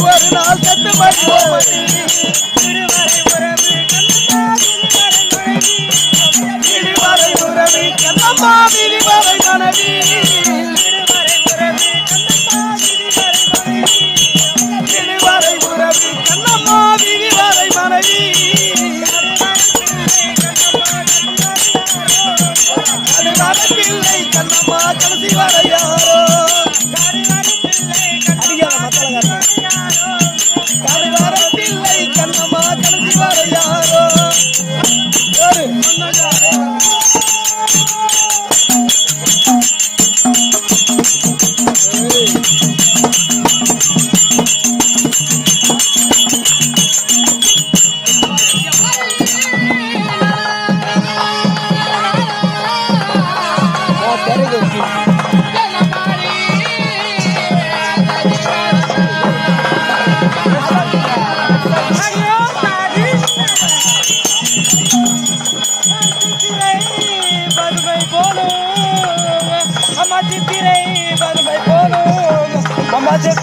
ஒரு நாள் செத்து மடி விடுவரை உறவி கண்ணம்மா விடுவரை மனைவி விடுவரை உறவி கண்ணம்மா விடுவரை மனைவி பிள்ளை கண்ணம்மா கடைசி வரையாரோ பிள்ளை கண்ணம்மா கடைசி வரையாரோ Amati tirei, vai bolo, amati